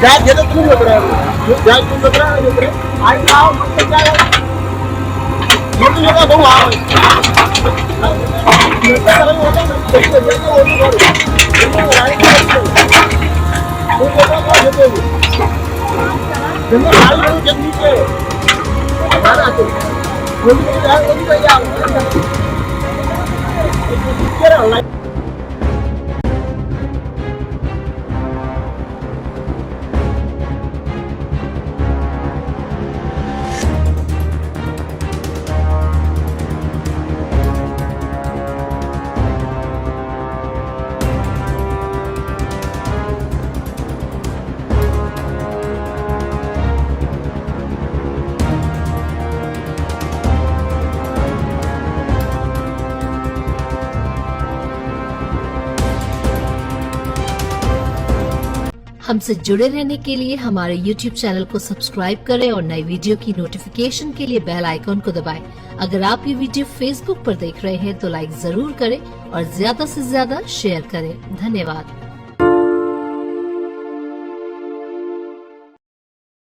जायत घेतो तुम्ही जायत तुम्ही आई खाओ मस्त काय मोठं नका भाऊ आव हमसे जुड़े रहने के लिए हमारे YouTube चैनल को सब्सक्राइब करें और नई वीडियो की नोटिफिकेशन के लिए बेल आइकॉन को दबाएं। अगर आप ये वीडियो Facebook पर देख रहे हैं तो लाइक जरूर करें और ज्यादा से ज्यादा शेयर करें। धन्यवाद।